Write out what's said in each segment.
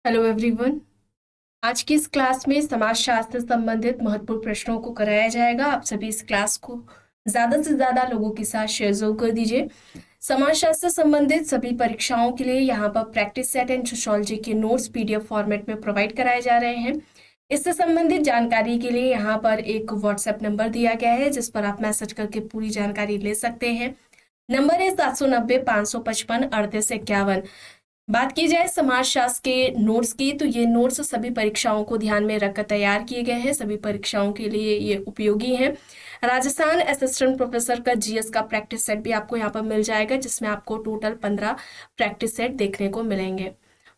Hello everyone. आज की इस क्लास में समाजशास्त्र से संबंधित महत्वपूर्ण प्रश्नों को कराया जाएगा। आप सभी इस क्लास को ज्यादा से ज्यादा लोगों के साथ शेयर जरूर कर दीजिए। समाजशास्त्र से संबंधित सभी परीक्षाओं के लिए यहाँ पर प्रैक्टिस सेट एंड सोशियोलॉजी के नोट्स पीडीएफ फॉर्मेट में प्रोवाइड कराए जा रहे हैं। इससे संबंधित जानकारी के लिए यहाँ पर एक व्हाट्सएप नंबर दिया गया है जिस पर आप मैसेज करके पूरी जानकारी ले सकते हैं। नंबर है 790-555-3851। बात की जाए समाजशास्त्र के नोट्स की, तो ये नोट्स सभी परीक्षाओं को ध्यान में रखकर तैयार किए गए हैं। सभी परीक्षाओं के लिए ये उपयोगी हैं। राजस्थान असिस्टेंट प्रोफेसर का जीएस का प्रैक्टिस सेट भी आपको यहाँ पर मिल जाएगा, जिसमें आपको टोटल 15 प्रैक्टिस सेट देखने को मिलेंगे।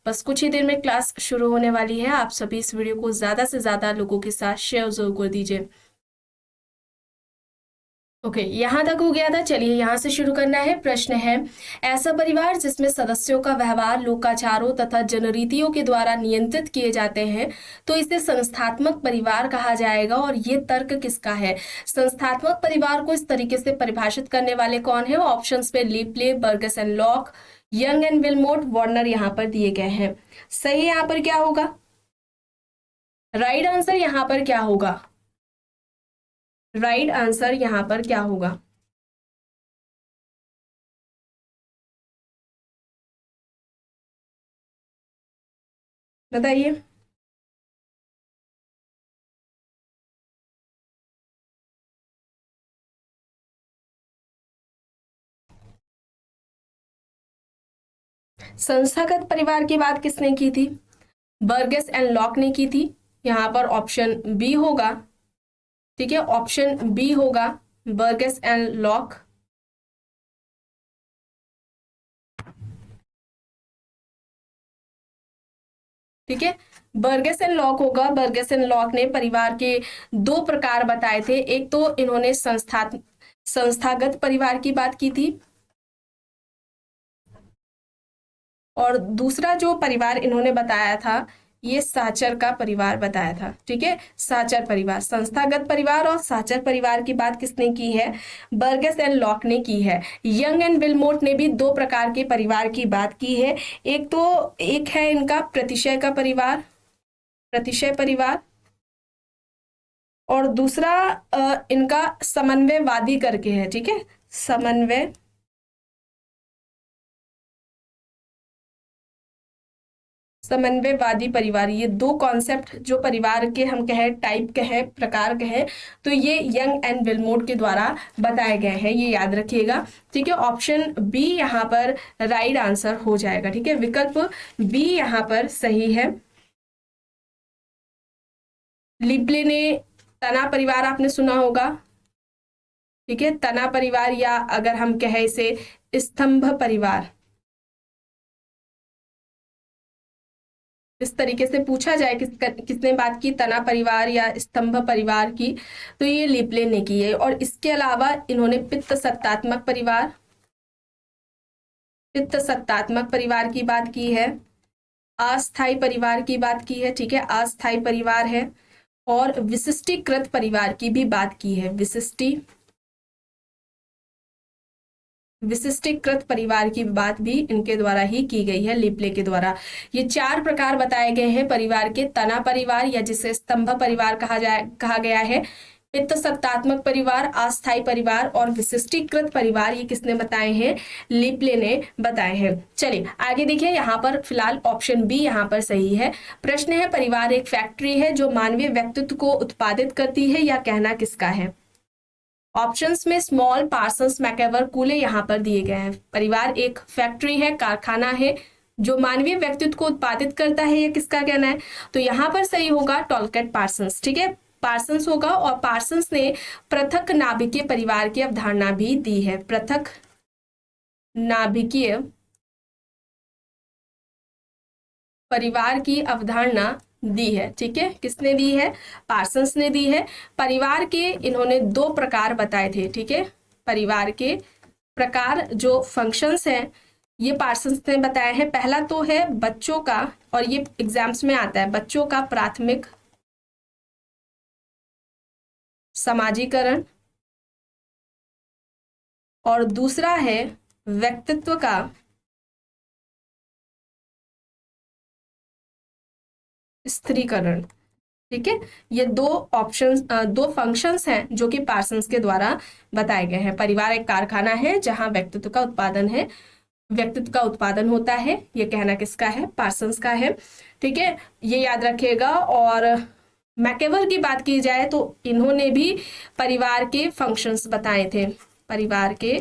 बस कुछ ही देर में क्लास शुरू होने वाली है। आप सभी इस वीडियो को ज्यादा से ज्यादा लोगों के साथ शेयर जरूर कर दीजिए। ओके, यहाँ तक हो गया था। चलिए यहाँ से शुरू करना है। प्रश्न है, ऐसा परिवार जिसमें सदस्यों का व्यवहार लोकाचारों तथा जनरीतियों के द्वारा नियंत्रित किए जाते हैं तो इसे संस्थात्मक परिवार कहा जाएगा। और ये तर्क किसका है? संस्थात्मक परिवार को इस तरीके से परिभाषित करने वाले कौन है? ऑप्शंस में Le Play, Burgess and Locke, Young and Willmott, Warner यहाँ पर दिए गए हैं। सही यहाँ पर क्या होगा? राइट आंसर यहाँ पर क्या होगा? राइट आंसर यहाँ पर क्या होगा? बताइए। संस्थागत परिवार की बात किसने की थी? बर्गस एंड लॉक ने की थी। यहाँ पर ऑप्शन बी होगा। ठीक है, ऑप्शन बी होगा, बर्गस एंड लॉक। ठीक है, बर्गस एंड लॉक होगा। बर्गस एंड लॉक ने परिवार के दो प्रकार बताए थे। एक तो इन्होंने संस्थागत परिवार की बात की थी, और दूसरा जो परिवार इन्होंने बताया था ये साचर का परिवार बताया था। ठीक है, साचर परिवार, संस्थागत परिवार और साचर परिवार की बात किसने की है? बर्गस एंड लॉक ने की है। यंग एंड विलमोट ने भी दो प्रकार के परिवार की बात की है। एक है इनका प्रतिशय का परिवार, प्रतिशय परिवार, और दूसरा इनका समन्वयवादी करके है। ठीक है, समन्वय समन्वयवादी परिवार। ये दो कॉन्सेप्ट जो परिवार के हम कहें, टाइप के हैं, प्रकार के हैं, तो ये यंग एंड विलमोट के द्वारा बताए गए हैं। ये याद रखिएगा। ठीक है, ऑप्शन बी यहाँ पर राइट आंसर हो जाएगा। ठीक है, विकल्प बी यहाँ पर सही है। लिबले ने तना परिवार आपने सुना होगा। ठीक है, तना परिवार, या अगर हम कहें इसे स्तंभ परिवार, इस तरीके से पूछा जाए किसने बात की, तना परिवार या स्तंभ परिवार की, तो ये लिपले ने की है। और इसके अलावा इन्होंने पित्त सत्तात्मक परिवार की बात की है, अस्थाई परिवार की बात की है। ठीक है, अस्थाई परिवार है, और विशिष्टीकृत परिवार की भी बात की है। विशिष्टीकृत परिवार की बात भी इनके द्वारा ही की गई है, लिपले के द्वारा। ये चार प्रकार बताए गए हैं परिवार के। तना परिवार, या जिसे स्तंभ परिवार कहा गया है, पित्त सत्तात्मक परिवार, अस्थाई परिवार और विशिष्टीकृत परिवार, ये किसने बताए हैं? लिपले ने बताए हैं। चलिए आगे देखिए। यहाँ पर फिलहाल ऑप्शन बी यहाँ पर सही है। प्रश्न है, परिवार एक फैक्ट्री है जो मानवीय व्यक्तित्व को उत्पादित करती है, या कहना किसका है? ऑप्शंस में स्मॉल, पार्सन्स, मैकेवर, कूले यहाँ पर दिए गए हैं। परिवार एक फैक्ट्री है, कारखाना है जो मानवीय व्यक्तित्व को उत्पादित करता है, ये किसका कहना है? तो यहाँ पर सही होगा टॉलकेट पार्सन्स। ठीक है, पार्सन्स होगा। और पार्सन्स ने पृथक नाभिकीय परिवार की अवधारणा भी दी है। पृथक नाभिकीय परिवार की अवधारणा दी है। ठीक है, किसने दी है? पार्सन्स ने दी है। परिवार के इन्होंने दो प्रकार बताए थे। ठीक है, परिवार के प्रकार जो फंक्शंस हैं ये पार्सन्स ने बताया है। पहला तो है बच्चों का, और ये एग्जाम्स में आता है, बच्चों का प्राथमिक समाजीकरण, और दूसरा है व्यक्तित्व का स्त्रीकरण। ठीक है, ये दो फंक्शंस हैं जो कि पार्सन्स के द्वारा बताए गए हैं। परिवार एक कारखाना है जहां व्यक्तित्व का उत्पादन होता है। ये कहना किसका है? पार्सन्स का है। ठीक है, ये याद रखिएगा। और मैकेवर की बात की जाए तो इन्होंने भी परिवार के फंक्शंस बताए थे। परिवार के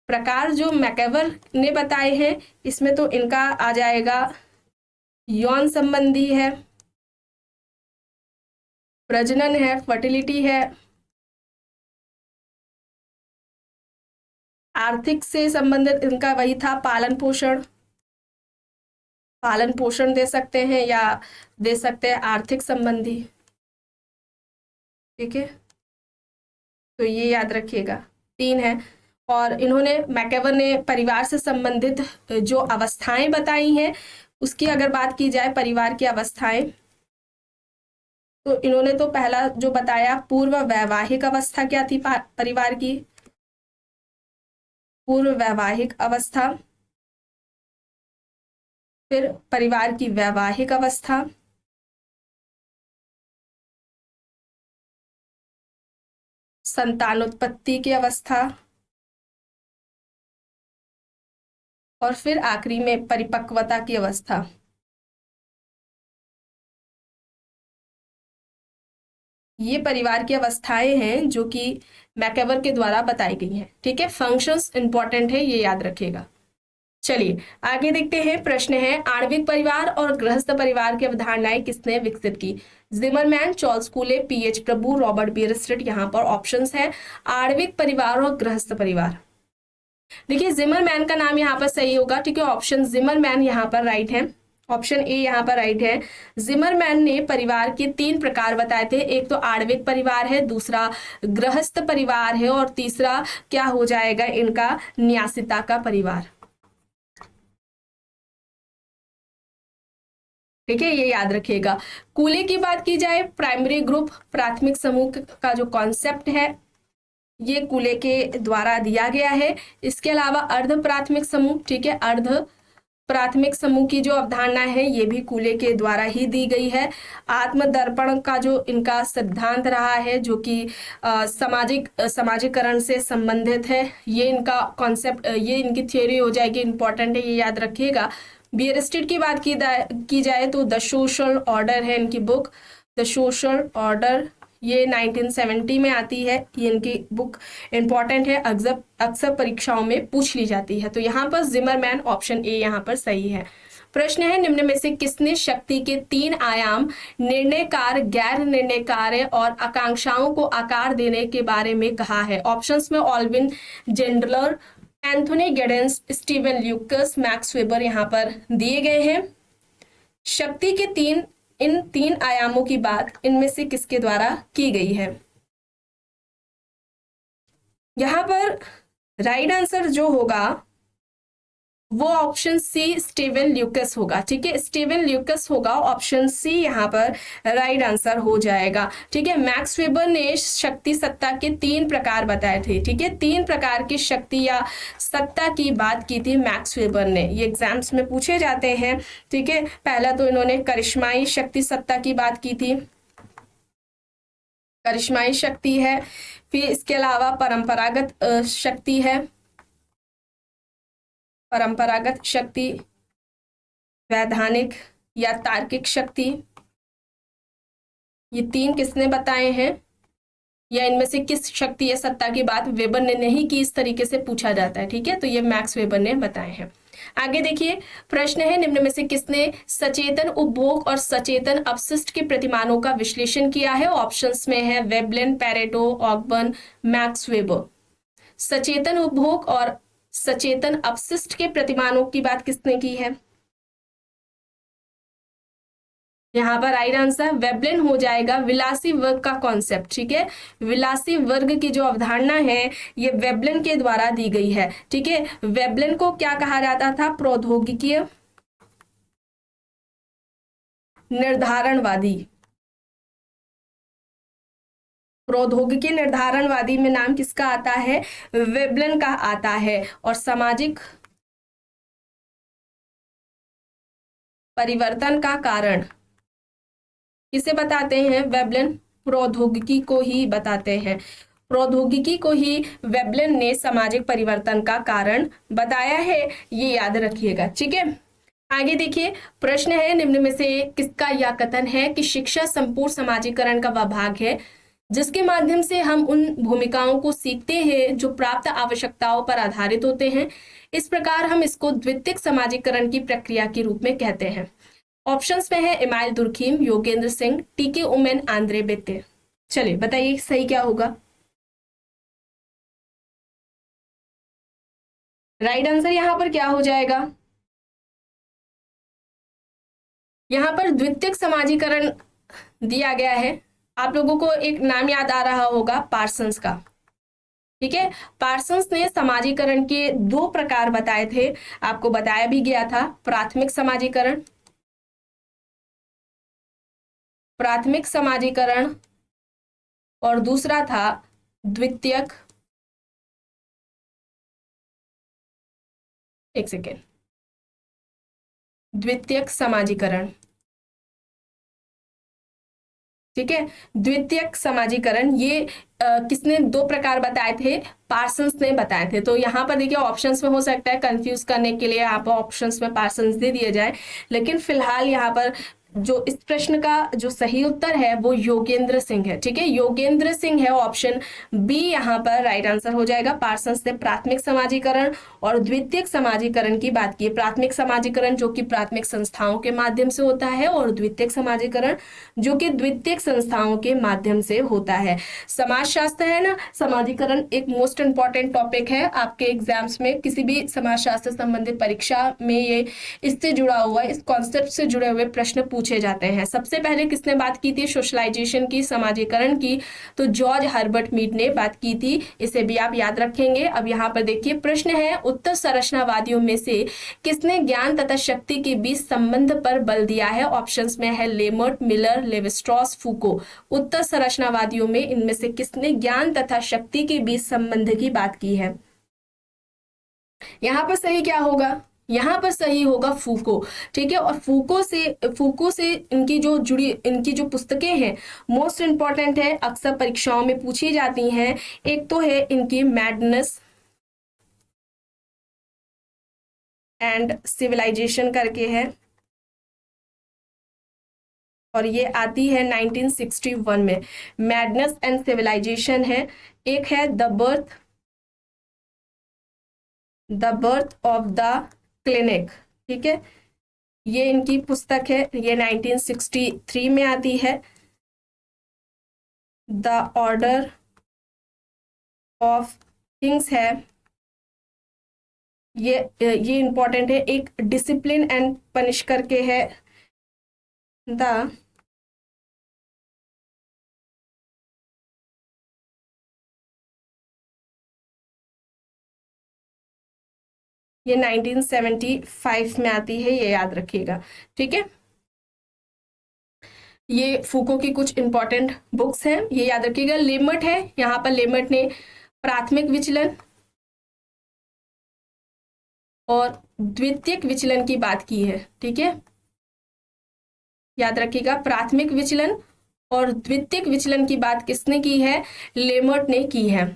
प्रकार जो मैकेवर ने बताए हैं, इसमें तो इनका आ जाएगा यौन संबंधी है, प्रजनन है, फर्टिलिटी है, आर्थिक से संबंधित इनका वही था, पालन पोषण दे सकते हैं या दे सकते हैं आर्थिक संबंधी। ठीक है, तो ये याद रखिएगा, 3 है। और इन्होंने मैकेवर ने परिवार से संबंधित जो अवस्थाएं बताई हैं, उसकी अगर बात की जाए, परिवार की अवस्थाएं, तो इन्होंने तो पहला जो बताया, पूर्व वैवाहिक अवस्था क्या थी परिवार की? पूर्व वैवाहिक अवस्था, फिर परिवार की वैवाहिक अवस्था, संतानोत्पत्ति की अवस्था, और फिर आखिरी में परिपक्वता की अवस्था। ये परिवार की अवस्थाएं हैं जो कि मैकेवर के द्वारा बताई गई हैं। ठीक है, फंक्शंस इंपॉर्टेंट है, ये याद रखिएगा। चलिए आगे देखते हैं। प्रश्न है, आणविक परिवार और गृहस्थ परिवार की अवधारणाएं किसने विकसित की? जिमरमैन, चार्ल्स कूले, पीएच प्रभु, रॉबर्ट बियरस्टेट। यहाँ पर ऑप्शंस है आणविक परिवार और गृहस्थ परिवार। देखिए जिमरमैन का नाम यहाँ पर सही होगा। ठीक है, ऑप्शन जिमरमैन यहाँ पर राइट है, ऑप्शन ए यहाँ पर राइट है। जिमरमैन ने परिवार के 3 प्रकार बताए थे। एक तो आणविक परिवार है, दूसरा गृहस्थ परिवार है, और तीसरा क्या हो जाएगा इनका? न्यासिता का परिवार। ठीक है, ये याद रखिएगा। कूले की बात की जाए, प्राइमरी ग्रुप, प्राथमिक समूह का जो कॉन्सेप्ट है, ये कूले के द्वारा दिया गया है। इसके अलावा अर्ध प्राथमिक समूह, ठीक है, अर्ध प्राथमिक समूह की जो अवधारणा है, ये भी कूले के द्वारा ही दी गई है। आत्मदर्पण का जो इनका सिद्धांत रहा है, जो कि समाजीकरण से संबंधित है, ये इनका कॉन्सेप्ट, ये इनकी थ्योरी हो जाएगी, इंपॉर्टेंट है, ये याद रखिएगा। बियरस्टेट की बात की जाए तो द सोशल ऑर्डर है इनकी बुक, द सोशल ऑर्डर, ये 1970 में आती है। ये इनकी बुक इंपॉर्टेंट है, अक्सर परीक्षाओं में पूछ ली जाती है। तो यहाँ पर जिमरमैन, ऑप्शन ए यहाँ पर सही है। प्रश्न है, निम्न में से किसने शक्ति के 3 आयाम, निर्णयकार, गैर निर्णयकार्य और आकांक्षाओं को आकार देने के बारे में कहा है? ऑप्शंस में ऑल्विन जेंडलर, Anthony Giddens, Steven Lukes, Max Weber यहाँ पर दिए गए हैं। शक्ति के इन 3 आयामों की बात इनमें से किसके द्वारा की गई है? यहां पर राइट आंसर जो होगा वो ऑप्शन सी, स्टीवन ल्यूकस होगा। ठीक है, स्टीवन ल्यूकस होगा, ऑप्शन सी यहाँ पर राइट आंसर हो जाएगा। ठीक है, मैक्स वेबर ने शक्ति सत्ता के 3 प्रकार बताए थे। ठीक है, 3 प्रकार की शक्ति या सत्ता की बात की थी मैक्स वेबर ने, ये एग्जाम्स में पूछे जाते हैं। ठीक है, पहला तो इन्होंने करिश्माई शक्ति सत्ता की बात की थी, करिश्माई शक्ति है। फिर इसके अलावा परंपरागत शक्ति है, परंपरागत शक्ति, वैधानिक या तार्किक शक्ति। ये 3 किसने बताए हैं, या इनमें से किस शक्ति या सत्ता की बात वेबर ने नहीं की, इस तरीके से पूछा जाता है। ठीक है, तो ये मैक्स वेबर ने बताए हैं। आगे देखिए, प्रश्न है, निम्न में से किसने सचेतन उपभोग और सचेतन अपशिष्ट के प्रतिमानों का विश्लेषण किया है? ऑप्शंस में है वेबलिन, पैरेटो, ऑकबर्न, मैक्स वेबर। सचेतन उपभोग और सचेतन अपशिष्ट के प्रतिमानों की बात किसने की है? यहाँ पर राइट आंसर वेबलिन हो जाएगा, विलासी वर्ग का कॉन्सेप्ट। ठीक है, विलासी वर्ग की जो अवधारणा है ये वेबलिन के द्वारा दी गई है। ठीक है, वेबलिन को क्या कहा जाता था? प्रौद्योगिकीय निर्धारणवादी। प्रौद्योगिकी निर्धारणवादी में नाम किसका आता है? वेबलिन का आता है। और सामाजिक परिवर्तन का कारण किसे बताते हैं? वेबलन प्रौद्योगिकी को ही बताते हैं। प्रौद्योगिकी को ही वेबलन ने सामाजिक परिवर्तन का कारण बताया है, ये याद रखिएगा। ठीक है, आगे देखिए, प्रश्न है निम्न में से किसका यह कथन है कि शिक्षा संपूर्ण समाजीकरण का वह भाग है जिसके माध्यम से हम उन भूमिकाओं को सीखते हैं जो प्राप्त आवश्यकताओं पर आधारित होते हैं। इस प्रकार हम इसको द्वितीयक समाजीकरण की प्रक्रिया के रूप में कहते हैं। ऑप्शंस में है इमाइल दुर्खीम, योगेंद्र सिंह, टीके उमेन, आंद्रे बेते। चलिए बताइए सही क्या होगा? राइट आंसर यहां पर क्या हो जाएगा? यहां पर द्वितीयक समाजीकरण दिया गया है। आप लोगों को एक नाम याद आ रहा होगा, पार्सन्स का। ठीक है, पार्सन्स ने समाजीकरण के दो प्रकार बताए थे, आपको बताया भी गया था। प्राथमिक समाजीकरण, प्राथमिक समाजीकरण, और दूसरा था द्वितीयक, एक सेकेंड, द्वितीयक समाजीकरण। ठीक है, द्वितीयक समाजीकरण ये किसने दो प्रकार बताए थे? पार्सन्स ने बताए थे। तो यहाँ पर देखिए ऑप्शंस में हो सकता है कंफ्यूज करने के लिए यहाँ पर ऑप्शंस में पार्सन्स दे दिए जाए, लेकिन फिलहाल यहाँ पर जो इस प्रश्न का जो सही उत्तर है वो योगेंद्र सिंह है। ठीक है, योगेंद्र सिंह है, ऑप्शन बी यहाँ पर राइट आंसर हो जाएगा। पार्सन्स ने प्राथमिक समाजीकरण और द्वितीयक समाजीकरण की बात की। प्राथमिक समाजीकरण जो कि प्राथमिक संस्थाओं के माध्यम से होता है, और द्वितीयक समाजीकरण जो कि द्वितीयक संस्थाओं के माध्यम से होता है। समाजशास्त्र है ना, समाजीकरण एक मोस्ट इंपॉर्टेंट टॉपिक है आपके एग्जाम्स में, किसी भी समाजशास्त्र संबंधित परीक्षा में ये इससे जुड़ा हुआ, इस कॉन्सेप्ट से जुड़े हुए प्रश्न पूछे जाते हैं। सबसे पहले किसने बात की थी सोशलाइजेशन की, समाजीकरण की? तो जॉर्ज हर्बर्ट मीड ने बात की थी, इसे भी आप याद रखेंगे। अब यहाँ पर देखिए प्रश्न है, उत्तर संरचनावादियों में से किसने ज्ञान तथा शक्ति के बीच संबंध पर बल दिया है? ऑप्शंस में है लेमर्ट, मिलर, लेविस्ट्रॉस, फूको। उत्तर संरचनावादियों में इनमें से किसने ज्ञान तथा शक्ति के बीच संबंध की बात की है? यहाँ पर सही क्या होगा? यहाँ पर सही होगा फूको। ठीक है, और फूको से इनकी जो पुस्तकें हैं मोस्ट इंपॉर्टेंट है, अक्सर परीक्षाओं में पूछी जाती हैं। एक तो है इनकी मैडनेस एंड सिविलाइजेशन करके है, और ये आती है 1961 में। मैडनेस एंड सिविलाइजेशन है। एक है the birth of the clinic. ठीक है, ये इनकी पुस्तक है, ये 1963 में आती है। द ऑर्डर ऑफ थिंग्स है, ये इंपॉर्टेंट है। एक डिसिप्लिन एंड पनिश करके है, द ये 1975 में आती है, ये याद रखिएगा। ठीक है, ये फूको की कुछ इंपॉर्टेंट बुक्स हैं, ये याद रखिएगा। लेमर्ट है, यहाँ पर लेमर्ट ने प्राथमिक विचलन और द्वितीयक विचलन की बात की है। ठीक है, याद रखिएगा, प्राथमिक विचलन और द्वितीयक विचलन की बात किसने की है? लेमर्ट ने की है।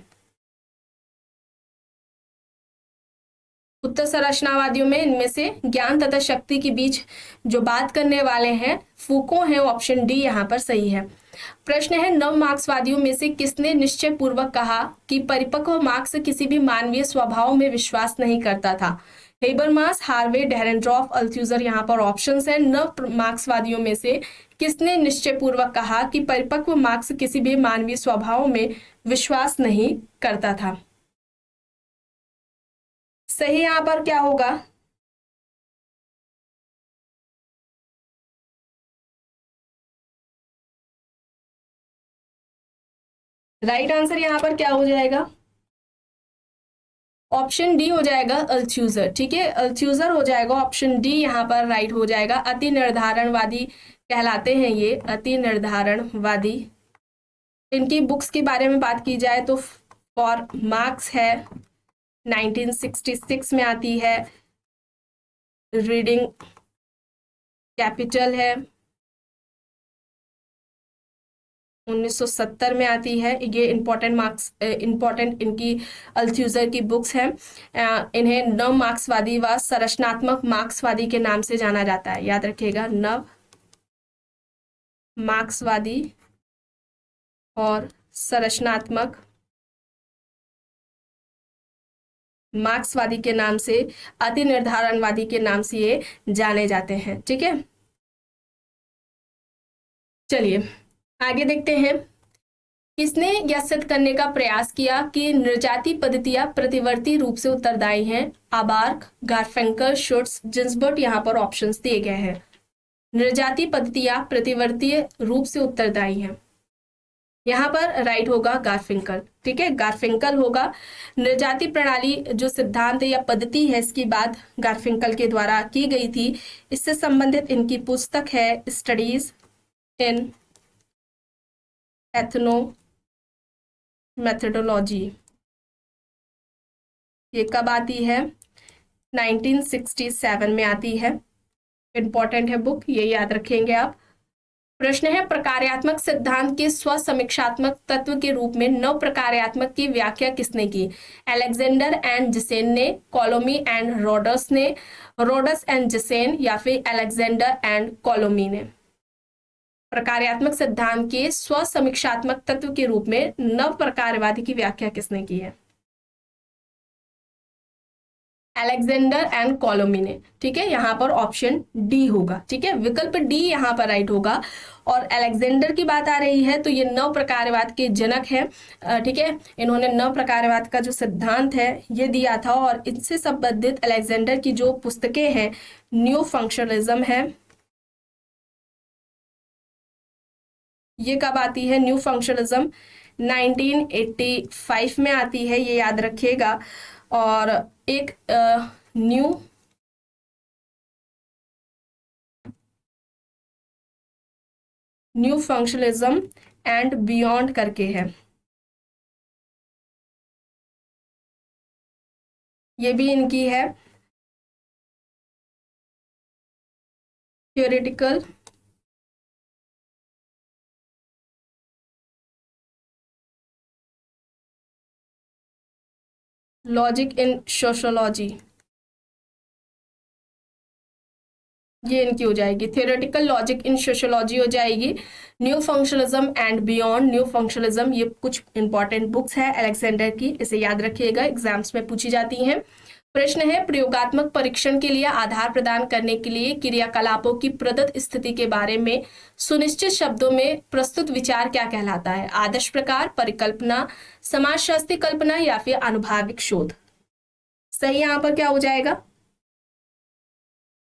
उत्तर संरचनावादियों में इनमें से ज्ञान तथा शक्ति के बीच जो बात करने वाले हैं फूको है, ऑप्शन डी यहाँ पर सही है। प्रश्न है, नव मार्क्सवादियों में से किसने निश्चय पूर्वक कहा कि परिपक्व मार्क्स किसी भी मानवीय स्वभाव में विश्वास नहीं करता था? Habermas, Harvey, Dahrendorf, Althusser. यहाँ पर ऑप्शंस है। नव मार्क्सवादियों में से किसने निश्चय पूर्वक कहा कि परिपक्व मार्क्स किसी भी मानवीय स्वभाव में विश्वास नहीं करता था? सही यहाँ पर क्या होगा? राइट आंसर यहाँ पर क्या हो जाएगा? ऑप्शन डी हो जाएगा, अल्थ्यूजर। ठीक है, अल्थ्यूजर हो जाएगा, ऑप्शन डी यहाँ पर राइट हो जाएगा। अति निर्धारणवादी कहलाते हैं ये, अति निर्धारणवादी। इनकी बुक्स के बारे में बात की जाए तो फॉर मार्क्स है, 1966 में आती है। रीडिंग कैपिटल है, 1970 में आती है। ये इंपॉर्टेंट इनकी अल्थ्यूजर की बुक्स हैं। इन्हें नव मार्क्सवादी व संरचनात्मक मार्क्सवादी के नाम से जाना जाता है, याद रखिएगा, नव मार्क्सवादी और संरचनात्मक मार्क्सवादी के नाम से, अति निर्धारणवादी के नाम से ये जाने जाते हैं। ठीक है, चलिए आगे देखते हैं। किसने यह सिद्ध करने का प्रयास किया कि नृजाति पद्धतियां प्रतिवर्ती रूप से उत्तरदायी हैं? आबार्क, गारफेंकर, शुट्स, जिन्सबर्ग। यहाँ पर ऑप्शंस दिए गए हैं। नृजाति पद्धतियां प्रतिवर्तीय रूप से उत्तरदायी हैं, यहाँ पर राइट होगा गारफिंकल। ठीक है, गारफिंकल होगा। नृजाति प्रणाली जो सिद्धांत या पद्धति है, इसकी बात गारफिंकल के द्वारा की गई थी। इससे संबंधित इनकी पुस्तक है स्टडीज इन एथनो मेथडोलॉजी। ये कब आती है? 1967 में आती है। इंपॉर्टेंट है बुक, ये याद रखेंगे आप। प्रश्न है, प्रकार्यात्मक सिद्धांत के स्वसमीक्षात्मक तत्व के रूप में नव प्रकार्यात्मक की व्याख्या किसने की? अलेक्जेंडर एंड जिसेन ने, कॉलोमी एंड रोडस ने, रोडस एंड जिसेन, या फिर अलेक्जेंडर एंड कॉलोमी ने? प्रकार्यात्मक सिद्धांत के स्वसमीक्षात्मक तत्व के रूप में नव प्रकारवादी की व्याख्या किसने की है? अलेक्जेंडर एंड कॉलोमी ने। ठीक है, यहाँ पर ऑप्शन डी होगा। ठीक है, विकल्प डी यहाँ पर राइट होगा। और अलेक्जेंडर की बात आ रही है तो ये नव प्रकारवाद के जनक है। ठीक है, इन्होंने नव प्रकारवाद का जो सिद्धांत है ये दिया था। और इनसे संबंधित अलेक्जेंडर की जो पुस्तकें हैं, न्यू फंक्शनलिज्म है। ये कब आती है? न्यू फंक्शनलिज्म 1985 में आती है, ये याद रखिएगा। और एक न्यू फंक्शनलिज्म एंड बियॉन्ड करके है, ये भी इनकी है। थ्योरेटिकल लॉजिक इन सोशियोलॉजी, ये इनकी हो जाएगी। थ्योरेटिकल लॉजिक इन सोशियोलॉजी हो जाएगी। New functionalism and beyond new functionalism, ये कुछ इंपॉर्टेंट बुक्स है अलेक्जेंडर की, इसे याद रखिएगा, एग्जाम्स में पूछी जाती हैं। प्रश्न है, प्रयोगात्मक परीक्षण के लिए आधार प्रदान करने के लिए क्रियाकलापों की प्रदत्त स्थिति के बारे में सुनिश्चित शब्दों में प्रस्तुत विचार क्या कहलाता है? आदर्श प्रकार, परिकल्पना, समाजशास्त्री कल्पना, या फिर अनुभाविक शोध? सही यहाँ पर क्या हो जाएगा?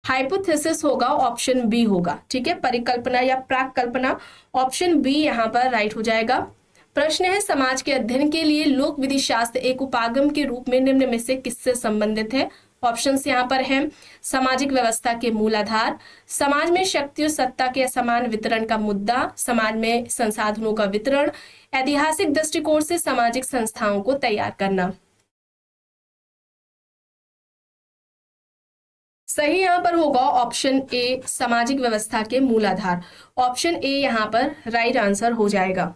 हाइपोथेसिस होगा, ऑप्शन बी होगा। ठीक है, परिकल्पना या प्राक कल्पना, ऑप्शन बी यहाँ पर राइट हो जाएगा। प्रश्न है, समाज के अध्ययन के लिए लोक विधि शास्त्र एक उपागम के रूप में निम्न में से किससे संबंधित है? ऑप्शंस यहाँ पर हैं, सामाजिक व्यवस्था के मूलाधार, समाज में शक्ति और सत्ता के असमान वितरण का मुद्दा, समाज में संसाधनों का वितरण, ऐतिहासिक दृष्टिकोण से सामाजिक संस्थाओं को तैयार करना। सही यहाँ पर होगा ऑप्शन ए, सामाजिक व्यवस्था के मूलाधार। ऑप्शन ए यहाँ पर राइट आंसर हो जाएगा।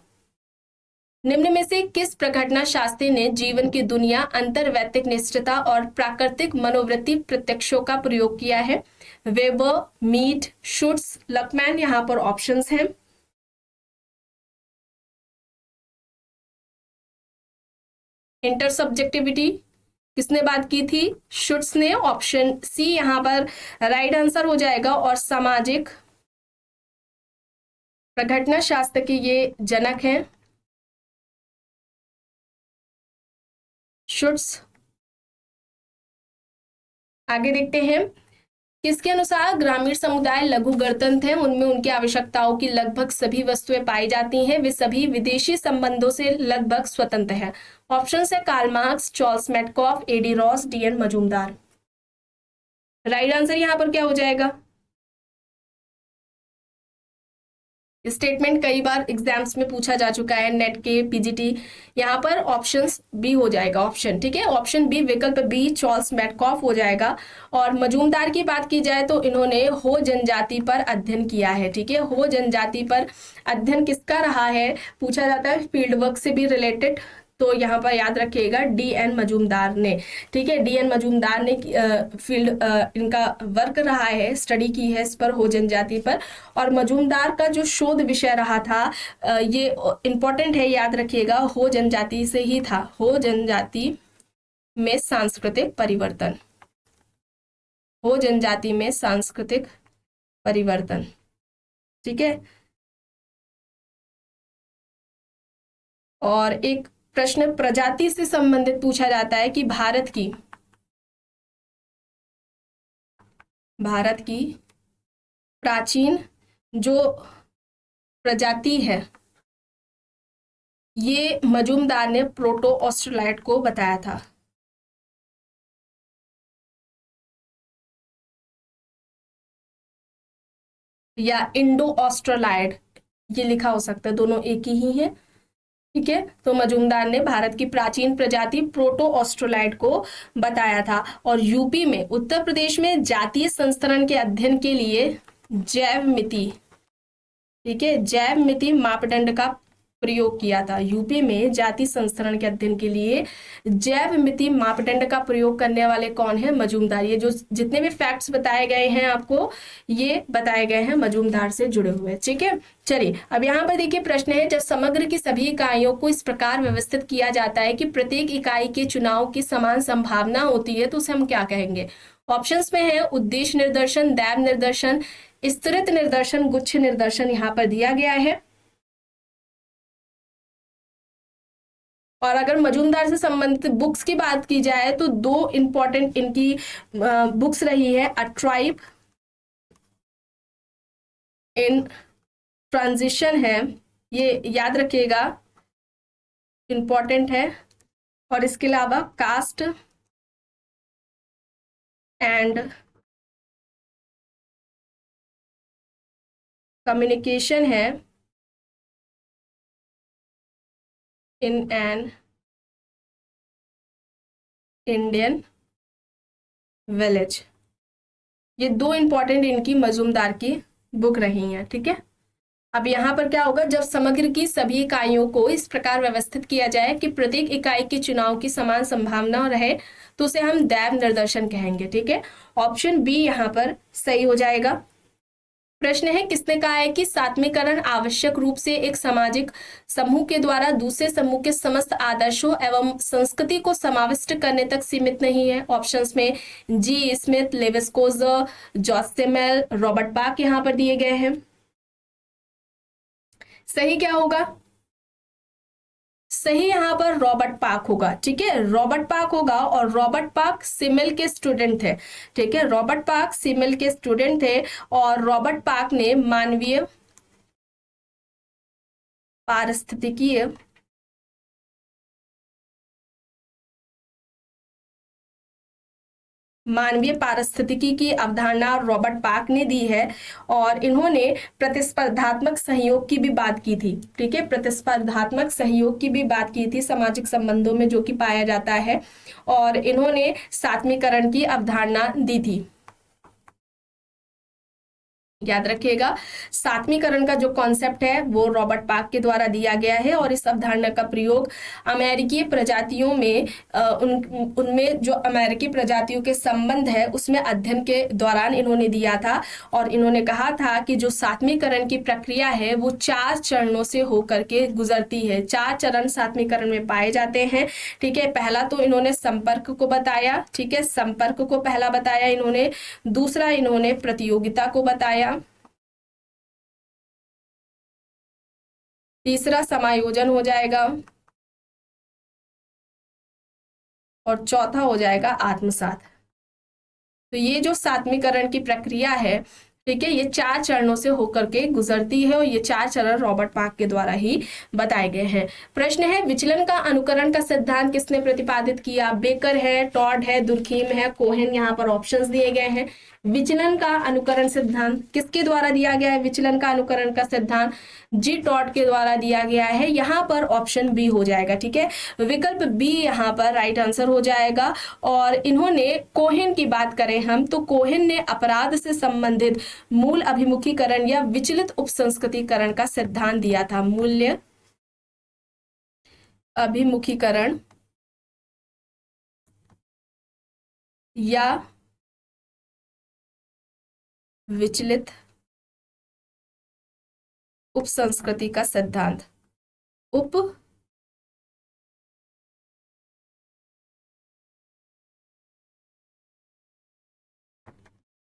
निम्न में से किस प्रघटना शास्त्री ने जीवन की दुनिया, अंतर्वैयक्तिक निष्ठता और प्राकृतिक मनोवृत्ति प्रत्यक्षों का प्रयोग किया है? Weber, Mead, Schutz, Luckmann. यहाँ पर ऑप्शंस हैं। इंटरसब्जेक्टिविटी किसने बात की थी? शुट्स ने। ऑप्शन सी यहाँ पर राइट आंसर हो जाएगा। और सामाजिक प्रघटना शास्त्र के ये जनक हैं शुट्स। आगे देखते हैं, किसके अनुसार ग्रामीण समुदाय लघु गणतंत्र हैं? उनमें उनकी आवश्यकताओं की लगभग सभी वस्तुएं पाई जाती हैं, वे सभी विदेशी संबंधों से लगभग स्वतंत्र हैं। ऑप्शन है Karl Marx, Charles Metcalfe, A D Ross, D N Majumdar. Right answer यहाँ पर क्या हो जाएगा? स्टेटमेंट कई बार एग्जाम्स में पूछा जा चुका है, नेट के, पीजीटी। यहाँ पर ऑप्शंस बी हो जाएगा, ऑप्शन, ठीक है, ऑप्शन बी, विकल्प बी चार्ल्स मेटकॉफ हो जाएगा। और मजूमदार की बात की जाए तो इन्होंने हो जनजाति पर अध्ययन किया है, ठीक है, हो जनजाति पर अध्ययन किसका रहा है, पूछा जाता है फील्ड वर्क से भी रिलेटेड, तो यहाँ पर याद रखिएगा डी.एन. मजूमदार ने, ठीक है, डी.एन. मजूमदार ने फील्ड इनका वर्क रहा है, स्टडी की है इस पर, हो जनजाति पर। और मजूमदार का जो शोध विषय रहा था ये इंपॉर्टेंट है, याद रखिएगा, हो जनजाति से ही था, हो जनजाति में सांस्कृतिक परिवर्तन, हो जनजाति में सांस्कृतिक परिवर्तन, ठीक है। और एक प्रश्न प्रजाति से संबंधित पूछा जाता है कि भारत की प्राचीन जो प्रजाति है, ये मजूमदार ने प्रोटो ऑस्ट्रेलाइड को बताया था। या इंडो ऑस्ट्रेलाइड, ये लिखा हो सकता है, दोनों एक ही है, ठीक है। तो मजूमदार ने भारत की प्राचीन प्रजाति प्रोटो ऑस्ट्रेलाइड को बताया था। और यूपी में, उत्तर प्रदेश में जातीय संस्तरण के अध्ययन के लिए जैव मिति, ठीक है, जैव मिति मापदंड का प्रयोग किया था। यूपी में जाति संस्तरण के अध्ययन के लिए जैव मिति मापदंड का प्रयोग करने वाले कौन है, मजूमदार। ये जो जितने भी फैक्ट्स बताए गए हैं आपको, ये बताए गए हैं मजूमदार से जुड़े हुए, ठीक है। चलिए अब यहाँ पर देखिए प्रश्न है, जब समग्र की सभी इकाइयों को इस प्रकार व्यवस्थित किया जाता है कि प्रत्येक इकाई के चुनाव की समान संभावना होती है, तो उसे हम क्या कहेंगे। ऑप्शंस में है उद्देश्य निर्देशन, दैव निर्देशन, स्तरित निर्देशन, गुच्छ निर्देशन, यहाँ पर दिया गया है। और अगर मजूमदार से संबंधित बुक्स की बात की जाए तो दो इंपॉर्टेंट इनकी बुक्स रही है, अ ट्राइब इन ट्रांजिशन है, ये याद रखिएगा, इंपॉर्टेंट है। और इसके अलावा कास्ट एंड कम्युनिकेशन है इन एन इंडियन विलेज, ये दो इंपॉर्टेंट इनकी मजूमदार की बुक रही हैं, ठीक है। अब यहाँ पर क्या होगा, जब समग्र की सभी इकाइयों को इस प्रकार व्यवस्थित किया जाए कि प्रत्येक इकाई के चुनाव की समान संभावना रहे, तो उसे हम दैव निर्देशन कहेंगे, ठीक है। ऑप्शन बी यहाँ पर सही हो जाएगा। प्रश्न है, किसने कहा है कि सात्मीकरण आवश्यक रूप से एक सामाजिक समूह के द्वारा दूसरे समूह के समस्त आदर्शों एवं संस्कृति को समाविष्ट करने तक सीमित नहीं है। ऑप्शंस में जी स्मिथ, लेविस्कोजर, जॉसेमेल, रॉबर्ट पार्क यहाँ पर दिए गए हैं। सही क्या होगा, सही यहाँ पर रॉबर्ट पार्क होगा, ठीक है, रॉबर्ट पार्क होगा। और रॉबर्ट पार्क सिमिल के स्टूडेंट थे, ठीक है, रॉबर्ट पार्क सिमिल के स्टूडेंट थे। और रॉबर्ट पार्क ने मानवीय पारिस्थितिकी की अवधारणा रॉबर्ट पार्क ने दी है। और इन्होंने प्रतिस्पर्धात्मक सहयोग की भी बात की थी, ठीक है, प्रतिस्पर्धात्मक सहयोग की भी बात की थी सामाजिक संबंधों में जो कि पाया जाता है। और इन्होंने सात्मीकरण की अवधारणा दी थी, याद रखिएगा, सात्मीकरण का जो कॉन्सेप्ट है वो रॉबर्ट पार्क के द्वारा दिया गया है। और इस अवधारणा का प्रयोग अमेरिकी प्रजातियों में उनमें जो अमेरिकी प्रजातियों के संबंध है उसमें अध्ययन के दौरान इन्होंने दिया था। और इन्होंने कहा था कि जो सात्मीकरण की प्रक्रिया है वो 4 चरणों से होकर के गुजरती है। 4 चरण सात्मीकरण में पाए जाते हैं, ठीक है। पहला तो इन्होंने संपर्क को बताया, ठीक है, संपर्क को पहला बताया इन्होंने। दूसरा इन्होंने प्रतियोगिता को बताया। तीसरा समायोजन हो जाएगा। और चौथा हो जाएगा आत्मसात। तो ये जो सात्मीकरण की प्रक्रिया है, ठीक है, ये 4 चरणों से होकर के गुजरती है। और ये 4 चरण रॉबर्ट पार्क के द्वारा ही बताए गए हैं। प्रश्न है, विचलन का अनुकरण का सिद्धांत किसने प्रतिपादित किया। बेकर है, टॉड है, दुर्खीम है, कोहेन। यहाँ पर ऑप्शंस दिए गए हैं। विचलन का अनुकरण सिद्धांत किसके द्वारा दिया गया है? विचलन का अनुकरण का सिद्धांत जी टॉट के द्वारा दिया गया है। यहाँ पर ऑप्शन बी हो जाएगा, ठीक है, विकल्प बी यहाँ पर राइट आंसर हो जाएगा। और इन्होंने कोहेन की बात करें हम तो कोहेन ने अपराध से संबंधित मूल अभिमुखीकरण या विचलित उपसंस्कृतिकरण का सिद्धांत दिया था। मूल्य अभिमुखीकरण या विचलित उपसंस्कृति का सिद्धांत। उप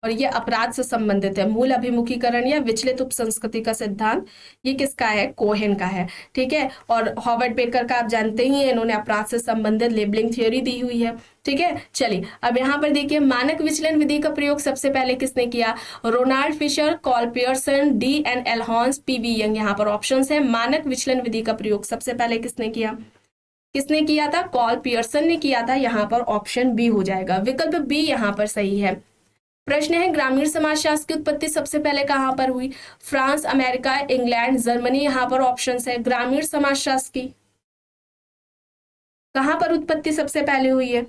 और ये अपराध से संबंधित है। मूल अभिमुखीकरण या विचलित उपसंस्कृति का सिद्धांत ये किसका है? कोहेन का है, ठीक है। और हॉवर्ड बेकर का आप जानते ही हैं, इन्होंने अपराध से संबंधित लेबलिंग थ्योरी दी हुई है, ठीक है। चलिए अब यहाँ पर देखिए, मानक विचलन विधि का प्रयोग सबसे पहले किसने किया? Ronald Fisher, Karl Pearson, D N Elhance, PV Young. यहाँ पर ऑप्शंस है। मानक विचलन विधि का प्रयोग सबसे पहले किसने किया? किसने किया था? कॉल पियर्सन ने किया था। यहाँ पर ऑप्शन बी हो जाएगा, विकल्प बी यहाँ पर सही है। प्रश्न है, ग्रामीण समाजशास्त्र की उत्पत्ति सबसे पहले कहां पर हुई? France, America, England, Germany. यहां पर ऑप्शंस है। ग्रामीण समाजशास्त्र की कहां पर उत्पत्ति सबसे पहले हुई है?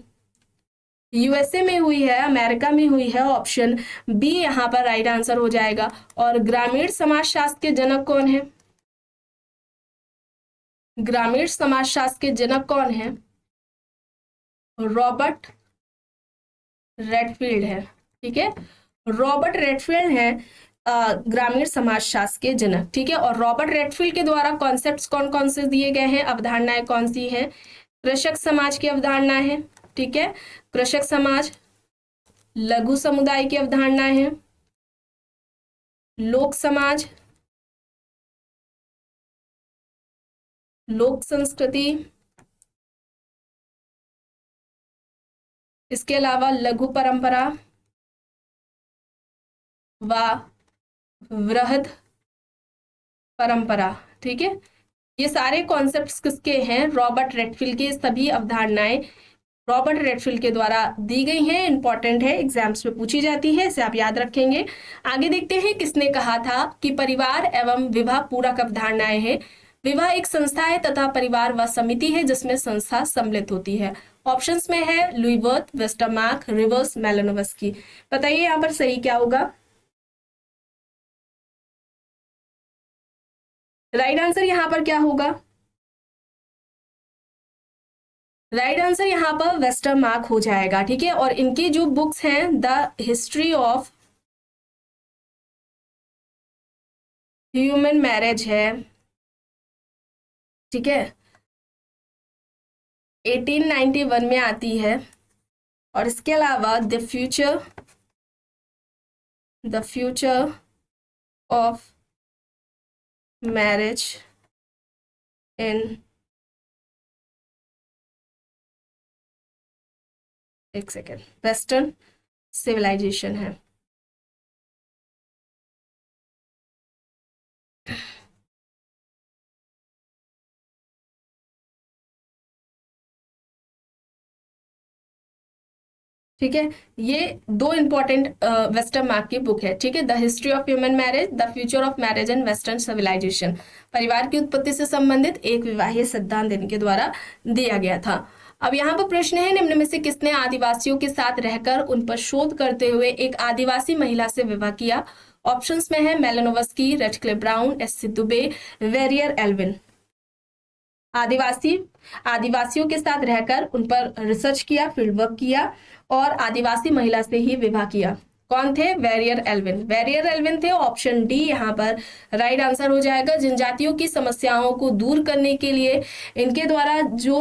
यूएसए में हुई है, अमेरिका में हुई है। ऑप्शन बी यहां पर राइट आंसर हो जाएगा। और ग्रामीण समाजशास्त्र के जनक कौन है? ग्रामीण समाजशास्त्र के जनक कौन है? रॉबर्ट रेडफील्ड है, ठीक है। रॉबर्ट रेडफील्ड है ग्रामीण समाजशास्त्र के जनक, ठीक है। और रॉबर्ट रेडफील्ड के द्वारा कॉन्सेप्ट्स कौन कौन से दिए गए हैं? अवधारणाएं कौन सी हैं? कृषक समाज की अवधारणा है, ठीक है, कृषक समाज। लघु समुदाय की अवधारणा है, लोक समाज, लोक संस्कृति, इसके अलावा लघु परंपरा व वृहद परंपरा, ठीक है। ये सारे कॉन्सेप्ट्स किसके हैं? रॉबर्ट रेडफील्ड के। सभी अवधारणाएं रॉबर्ट रेडफील्ड के द्वारा दी गई हैं। इंपॉर्टेंट है, एग्जाम्स में पूछी जाती है, इसे आप याद रखेंगे। आगे देखते हैं, किसने कहा था कि परिवार एवं विवाह पूरक अवधारणाएं हैं? विवाह एक संस्था है तथा परिवार वह समिति है जिसमें संस्था सम्मिलित होती है। ऑप्शंस में है लुई वर्थ, वेस्टरमार्क, रिवर्स, मेलानोव्स्की। बताइए यहाँ पर सही क्या होगा? राइट आंसर यहाँ पर क्या होगा? राइट आंसर यहाँ पर वेस्टरमार्क हो जाएगा, ठीक है। और इनकी जो बुक्स हैं, the history of human marriage है, ठीक है, 1891 में आती है। और इसके अलावा the future of marriage in, एक सेकेंड, वेस्टर्न सिविलाइजेशन है। ठीक है, ये दो इंपॉर्टेंट वेस्टरमार्क की बुक है, ठीक है। The history of human marriage, the future of marriage and western civilization. परिवार की उत्पत्ति से संबंधित एक विवाहीय सिद्धांत इनके द्वारा दिया गया था। अब यहाँ पर प्रश्न है, निम्न में से किसने आदिवासियों के साथ रहकर उन पर शोध करते हुए एक आदिवासी महिला से विवाह किया? ऑप्शंस में है Malinowski, Radcliffe Brown, S Dube, Verrier Elwin. आदिवासियों के साथ रहकर उन पर रिसर्च किया, फील्ड वर्क किया और आदिवासी महिला से ही विवाह किया। कौन थे? Verrier Elwin. वेरियर एल्विन थे। ऑप्शन डी यहाँ पर राइट आंसर हो जाएगा। जनजातियों की समस्याओं को दूर करने के लिए इनके द्वारा जो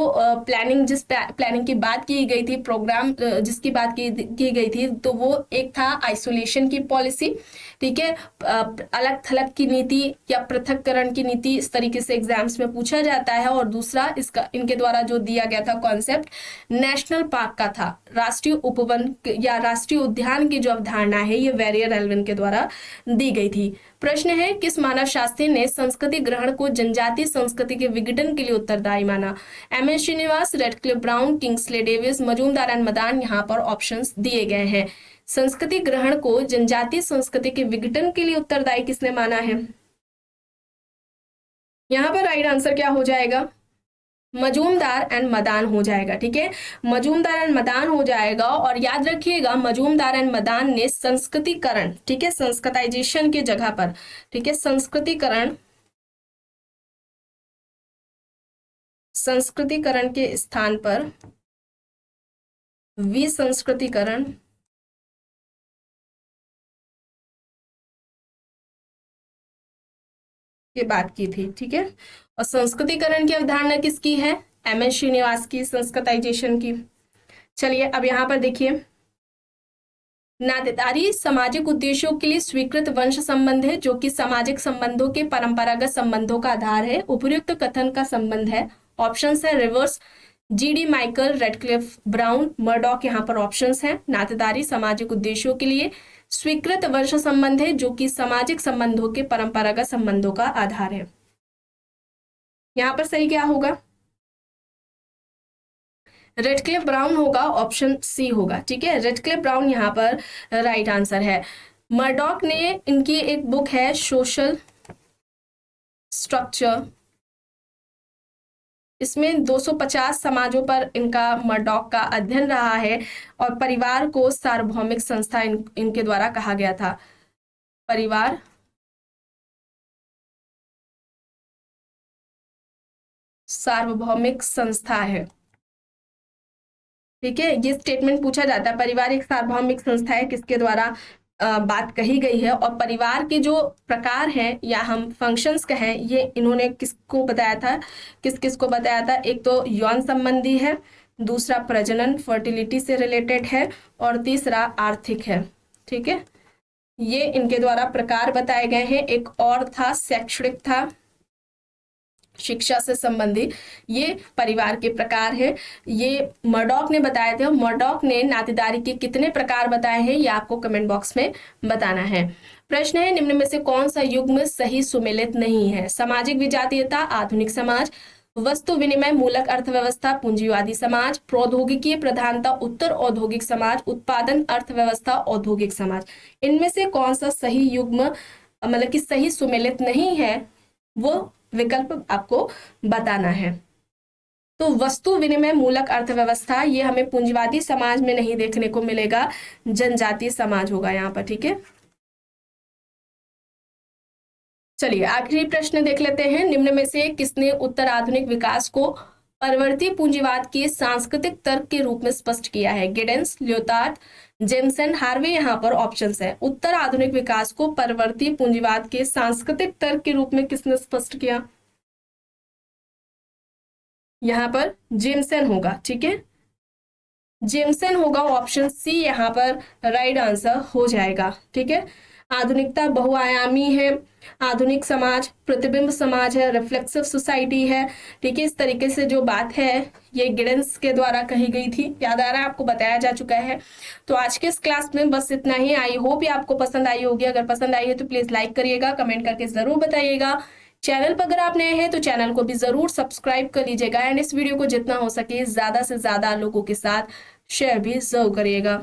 जिस प्लानिंग की बात की गई थी, प्रोग्राम जिसकी बात की गई थी, तो वो एक था आइसोलेशन की पॉलिसी, ठीक है, अलग थलग की नीति या पृथक्करण की नीति, इस तरीके से एग्जाम्स में पूछा जाता है। और दूसरा इसका इनके द्वारा जो दिया गया था कॉन्सेप्ट नेशनल पार्क का था, राष्ट्रीय उपवन या राष्ट्रीय उद्यान की जो अवधारणा धारणा है ये वेरियर एल्विन के द्वारा दी गई थी। प्रश्न है, किस मानव शास्त्री ने संस्कृति ग्रहण को जनजातीय संस्कृति के विघटन के लिए उत्तरदायी माना? M S Srinivas, Radcliffe Brown, Kingsley Davis, Majumdar and Madan. यहाँ पर ऑप्शंस दिए गए हैं। संस्कृति ग्रहण को जनजातीय संस्कृति के विघटन के लिए उत्तरदायी किसने माना है? यहाँ पर राइट आंसर क्या हो जाएगा? मजूमदार एंड मदान हो जाएगा। ठीक है, मजूमदार एंड मदान हो जाएगा। और याद रखिएगा, मजूमदार एंड मदान ने संस्कृतिकरण, ठीक है, संस्कृताइजेशन की जगह पर, ठीक है, संस्कृतिकरण के स्थान पर विसंस्कृतिकरण की बात की थी। ठीक है, और संस्कृतिकरण की अवधारणा किसकी है? एम एस श्रीनिवास की, संस्कृताइजेशन की। चलिए अब यहाँ पर देखिए, नातेदारी सामाजिक उद्देश्यों के लिए स्वीकृत वंश संबंध है जो कि सामाजिक संबंधों के परंपरागत संबंधों का आधार है। उपयुक्त कथन का संबंध है। ऑप्शंस है Rivers, G D Michael, Radcliffe Brown, Murdock. यहाँ पर ऑप्शंस हैं। नातेदारी सामाजिक उद्देश्यों के लिए स्वीकृत वंश संबंध है जो कि सामाजिक संबंधों के परंपरागत संबंधों का आधार है। यहाँ पर सही क्या होगा? रेडक्लिफ ब्राउन होगा, ऑप्शन सी होगा। ठीक है, रेडक्लिफ ब्राउन यहाँ पर राइट आंसर है। मर्डॉक ने, इनकी एक बुक है सोशल स्ट्रक्चर, इसमें 250 समाजों पर इनका, मर्डॉक का अध्ययन रहा है। और परिवार को सार्वभौमिक संस्था इनके द्वारा कहा गया था। परिवार सार्वभौमिक संस्था है। ठीक है, ये स्टेटमेंट पूछा जाता है, परिवार एक सार्वभौमिक संस्था है, किसके द्वारा बात कही गई है। और परिवार के जो प्रकार हैं या हम फंक्शंस कहें, ये इन्होंने किसको बताया था, किस किस को बताया था? एक तो यौन संबंधी है, दूसरा प्रजनन फर्टिलिटी से रिलेटेड है, और तीसरा आर्थिक है। ठीक है, ये इनके द्वारा प्रकार बताए गए हैं। एक और था शैक्षणिक था, शिक्षा से संबंधित। ये परिवार के प्रकार है, ये मर्डॉक ने बताए थे। मर्डॉक ने नातेदारी के कितने प्रकार बताए हैं, ये आपको कमेंट बॉक्स में बताना है। प्रश्न है, निम्न में से कौन सा युग्म सही सुमेलित नहीं है? सामाजिक विजातीयता, आधुनिक समाज, वस्तु विनिमय मूलक अर्थव्यवस्था, पूंजीवादी समाज, प्रौद्योगिकी प्रधानता, उत्तर औद्योगिक समाज, उत्पादन अर्थव्यवस्था, औद्योगिक समाज। इनमें से कौन सा सही युग्म, मतलब कि सही सुमेलित नहीं है, वो विकल्प आपको बताना है। तो वस्तु विनिमय मूलक अर्थव्यवस्था, ये हमें पूंजीवादी समाज में नहीं देखने को मिलेगा, जनजातीय समाज होगा यहाँ पर। ठीक है, चलिए आखिरी प्रश्न देख लेते हैं। निम्न में से किसने उत्तर आधुनिक विकास को परवर्ती पूंजीवाद के सांस्कृतिक तर्क के रूप में स्पष्ट किया है? Giddens, Lyotard, Jameson, Harvey. यहाँ पर ऑप्शंस है। उत्तर आधुनिक विकास को परवर्ती पूंजीवाद के सांस्कृतिक तर्क के रूप में किसने स्पष्ट किया? यहाँ पर जेमसन होगा। ठीक है, जेमसन होगा, ऑप्शन सी यहाँ पर राइट आंसर हो जाएगा। ठीक है, आधुनिकता बहुआयामी है, आधुनिक समाज प्रतिबिंब समाज है, रिफ्लेक्सिव सोसाइटी है। ठीक है, इस तरीके से जो बात है ये गिडेंस के द्वारा कही गई थी। याद आ रहा है आपको, बताया जा चुका है। तो आज के इस क्लास में बस इतना ही। आई होप ये आपको पसंद आई होगी। अगर पसंद आई है तो प्लीज लाइक करिएगा, कमेंट करके जरूर बताइएगा। चैनल पर अगर आप नए हैं तो चैनल को भी जरूर सब्सक्राइब कर लीजिएगा। एंड इस वीडियो को जितना हो सके ज्यादा से ज्यादा लोगों के साथ शेयर भी जरूर करिएगा।